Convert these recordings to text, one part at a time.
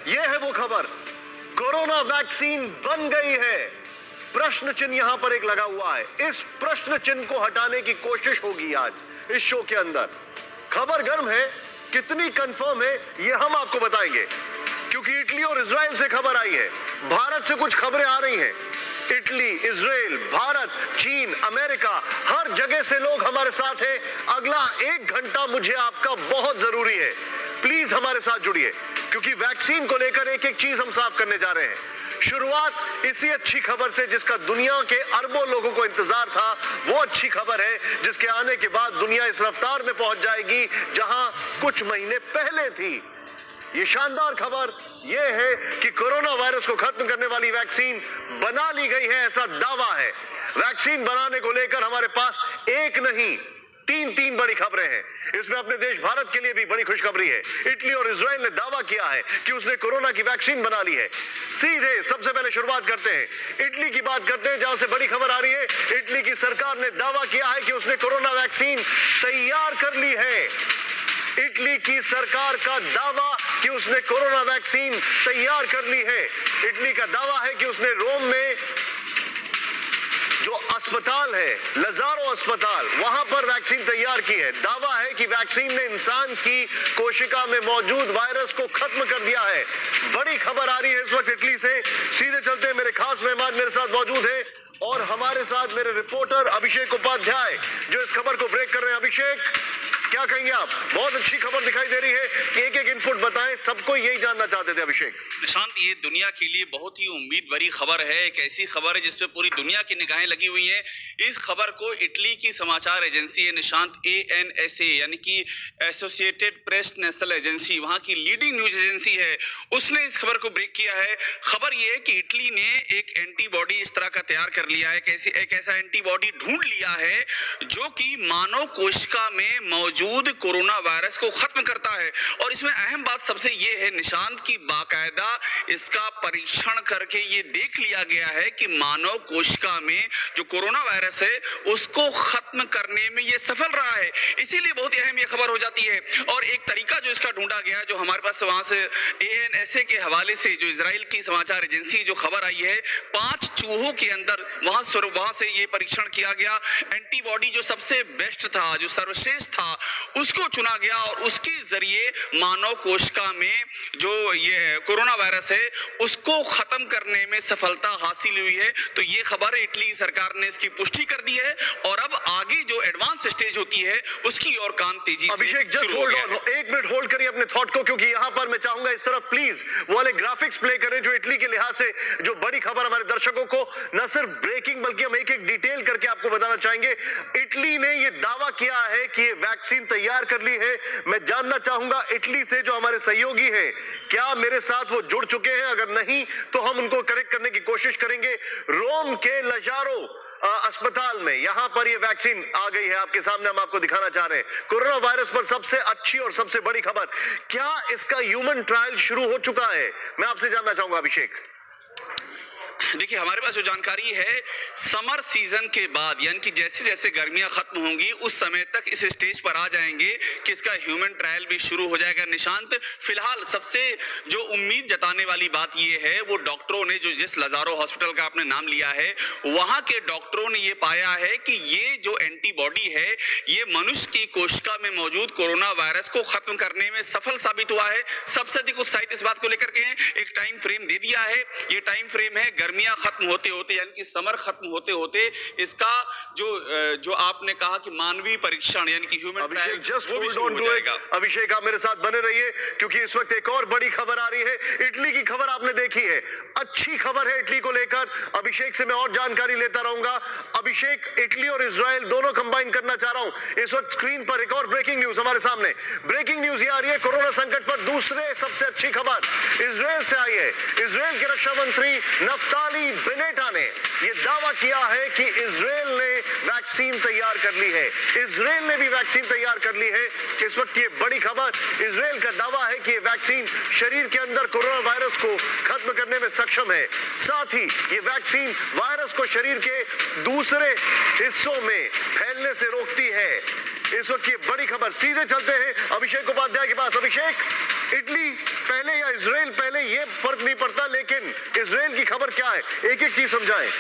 ये है वो खबर, कोरोना वैक्सीन बन गई है। प्रश्न चिन्ह यहां पर एक लगा हुआ है। इस प्रश्न चिन्ह को हटाने की कोशिश होगी आज इस शो के अंदर। खबर गर्म है, कितनी कंफर्म है ये हम आपको बताएंगे, क्योंकि इटली और इजराइल से खबर आई है। भारत से कुछ खबरें आ रही हैं। इटली, इजराइल, भारत, चीन, अमेरिका, हर जगह से लोग हमारे साथ हैं। अगला 1 घंटा मुझे आपका बहुत जरूरी है। प्लीज हमारे साथ जुड़िए, क्योंकि वैक्सीन को लेकर एक एक चीज हम साफ करने जा रहे हैं। शुरुआत इसी अच्छी खबर से जिसका दुनिया के अरबों लोगों को इंतजार था। वो अच्छी खबर है जिसके आने के बाद दुनिया इस रफ्तार में पहुंच जाएगी जहां कुछ महीने पहले थी। ये शानदार खबर यह है कि कोरोना वायरस को खत्म करने वाली वैक्सीन बना ली गई है, ऐसा दावा है। वैक्सीन बनाने को लेकर हमारे पास एक नहीं तीन बड़ी खबरें हैं। इसमें अपने देश भारत के लिए भी बड़ी खुशखबरी है। इटली और इजराइल ने दावा किया है कि उसने कोरोना की वैक्सीन बना ली है। सीधे सबसे पहले शुरुआत करते हैं, इटली की बात करते हैं, जहां से बड़ी खबर आ रही है। इटली की सरकार ने दावा किया है कि उसने कोरोना वैक्सीन तैयार कर ली है। इटली की सरकार का दावा कि उसने कोरोना वैक्सीन तैयार कर ली है। इटली का दावा है कि उसने रोम में जो अस्पताल है, लजारो अस्पताल, वहां पर वैक्सीन तैयार की है। दावा है कि वैक्सीन ने इंसान की कोशिका में मौजूद वायरस को खत्म कर दिया है। बड़ी खबर आ रही है इस वक्त इटली से। सीधे चलते हैं, मेरे खास मेहमान मेरे साथ मौजूद है और हमारे साथ मेरे रिपोर्टर अभिषेक उपाध्याय जो इस खबर को ब्रेक कर रहे हैं। अभिषेक, क्या कहेंगे आप? बहुत अच्छी खबर दिखाई दे रही है, एक एक इनपुट बताएं, सबको यही जानना चाहते थे। अभिषेक, निशांत, ये दुनिया के लिए बहुत ही उम्मीद भरी खबर है। एक ऐसी खबर है जिसपे पूरी दुनिया की निगाहें लगी हुई हैं। इस खबर को इटली की समाचार एजेंसी है निशांत, ANSA यानी कि एसोसिएटेड प्रेस नेशनल एजेंसी, वहां की लीडिंग न्यूज एजेंसी है, उसने इस खबर को ब्रेक किया है। खबर ये है कि इटली ने एक एंटीबॉडी इस तरह का तैयार कर लिया है, एक ऐसा एंटीबॉडी ढूंढ लिया है जो कि मानव कोशिका में मौजूद कोरोना वायरस को खत्म करता है। और इसमें अहम बात सबसे ये है निशांत की बाकायदा इसका परीक्षण करके ये देख लिया गया है कि मानव कोशिका में जो कोरोना वायरस है उसको खत्म करने में ये सफल रहा है। इसीलिए बहुत अहम ये खबर हो जाती है। और एक तरीका जो इसका ढूंढा गया, जो हमारे पास वहां से ANSA के हवाले से जो इजराइल की समाचार एजेंसी जो खबर आई है, 5 चूहों के अंदर वहां से ये परीक्षण किया गया। एंटीबॉडी जो सबसे बेस्ट था, जो सर्वश्रेष्ठ था, उसको चुना गया और उसके जरिए मानव कोशिका में जो ये कोरोना वायरस है उसको खत्म करने में सफलता हासिल हुई है। तो ये खबर इटली सरकार ने इसकी पुष्टि कर दी है और अब आगे जो एडवांस स्टेज होती है उसकी और काम तेजी से Abhishek, just hold on, 1 minute hold करिए अपने थॉट को, क्योंकि यहां पर मैं चाहूंगा इस तरफ प्लीज वो वाले ग्राफिक्स प्ले करें जो इटली के लिहाज से जो बड़ी खबर हमारे दर्शकों को न सिर्फ ब्रेकिंग बल्कि हम एक एक डिटेल करके आपको बताना चाहेंगे। इटली ने यह दावा किया है कि वैक्सीन तैयार कर ली है। मैं जानना चाहूंगा इटली से जो हमारे सहयोगी हैं, क्या मेरे साथ वो जुड़ चुके हैं? अगर नहीं तो हम उनको करेक्ट करने की कोशिश करेंगे। रोम के लजारो अस्पताल में यहां पर ये वैक्सीन आ गई है, आपके सामने हम आपको दिखाना चाह रहे हैं। कोरोना वायरस पर सबसे अच्छी और सबसे बड़ी खबर, क्या इसका ह्यूमन ट्रायल शुरू हो चुका है? मैं आपसे जानना चाहूंगा अभिषेक। देखिए, हमारे पास जो जानकारी है, समर सीजन के बाद यानी कि जैसे जैसे गर्मियां खत्म होंगी उस समय तक इस स्टेज पर आ जाएंगे कि इसका ह्यूमन ट्रायल भी शुरू हो जाएगा। निशांत, फिलहाल सबसे जो उम्मीद जताने वाली बात ये है, वो डॉक्टरों ने जो जिस लजारो हॉस्पिटल का आपने नाम लिया है, वहां के डॉक्टरों ने ये पाया है कि ये जो एंटीबॉडी है ये मनुष्य की कोशिका में मौजूद कोरोना वायरस को खत्म करने में सफल साबित हुआ है। सबसे अधिक उत्साहित इस बात को लेकर के हैं, एक टाइम फ्रेम दे दिया है। ये टाइम फ्रेम है गर्मियां खत्म होते होते यानी कि समर खत्म होते होते इसका जो आपने कहा कि मानवीय परीक्षण यानी कि human trial, just hold on to it. Abhishek, आप मेरे साथ बने रहिए, क्योंकि इस वक्त एक और बड़ी खबर आ रही है। इटली की खबर आपने देखी है, अच्छी खबर है इटली को लेकर। अभिषेक से मैं और जानकारी लेता रहूंगा। अभिषेक, इटली और इजराइल दोनों कंबाइन करना चाह रहा हूं। इस वक्त स्क्रीन पर एक और ब्रेकिंग न्यूज हमारे सामने। ब्रेकिंग न्यूज ये आ रही है, कोरोना संकट पर दूसरे सबसे अच्छी खबर इजराइल से आई है। इजराइल के रक्षा मंत्री नफ्ताली बेनेटा ने यह दावा किया है कि इजराइल ने वैक्सीन तैयार कर ली है। इजराइल ने भी वैक्सीन तैयार कर ली है। इस वक्त ये बड़ी खबर, इजराइल का दावा है कि ये वैक्सीन शरीर के अंदर कोरोना वायरस को खत्म करने में सक्षम है। साथ ही ये वैक्सीन वायरस को शरीर के दूसरे हिस्सों में फैलने से रोकती है। इस वक्त ये बड़ी खबर, सीधे चलते हैं अभिषेक उपाध्याय के पास। अभिषेक, इटली पहले या इजराइल पहले, ये फर्क नहीं पड़ता, लेकिन इजराइल की खबर क्या है, एक एक चीज समझाएं।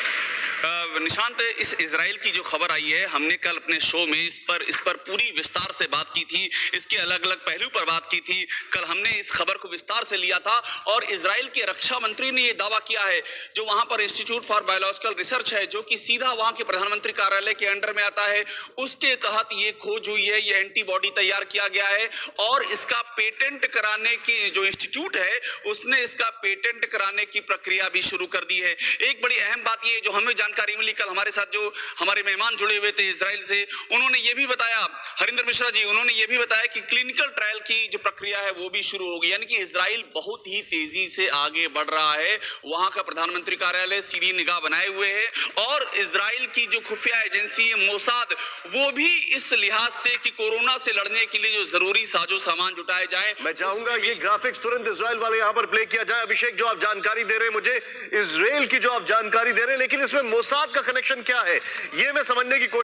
निशांत, इस इजराइल की जो खबर आई है, हमने कल अपने शो में इस पर पूरी विस्तार से बात की थी, इसके अलग अलग पहलू पर बात की थी। कल हमने इस खबर को विस्तार से लिया था और इजराइल के रक्षा मंत्री ने यह दावा किया है, जो वहां पर इंस्टीट्यूट फॉर बायोलॉजिकल रिसर्च है, जो कि सीधा वहां के प्रधानमंत्री कार्यालय के अंडर में आता है, उसके तहत ये खोज हुई है, ये एंटीबॉडी तैयार किया गया है और इसका पेटेंट कराने की जो इंस्टीट्यूट है, उसने इसका पेटेंट कराने की प्रक्रिया भी शुरू कर दी है। एक बड़ी अहम बात यह, जो हमें जानकारी मिली कल, हमारे साथ जो हमारे मेहमान जुड़े हुए थे इजराइल से, उन्होंने ये भी बताया, हरिंदर मिश्रा जी, उन्होंने ये भी बताया कि क्लिनिकल ट्रायल की जो प्रक्रिया है वो भी शुरू होगी, यानी कि इजराइल बहुत ही तेजी से आगे बढ़ रहा है। वहां का प्रधानमंत्री कार्यालय सीधी निगाह बनाए हुए है और इजराइल की जो खुफिया एजेंसी है मोसाद, वो भी इस लिहाज से कि कोरोना से लड़ने के लिए जो जरूरी साजो सामान जुटाए जाए। मैं चाहूंगा ये ग्राफिक्स तुरंत इजराइल वाले यहां पर प्ले किया जाए। अभिषेक, जो आप जानकारी दे रहे हैं मुझे, इजराइल की जो आप जानकारी दे रहे हैं, लेकिन इसमें मोसाद का कनेक्शन क्या है, ये मैं समझने की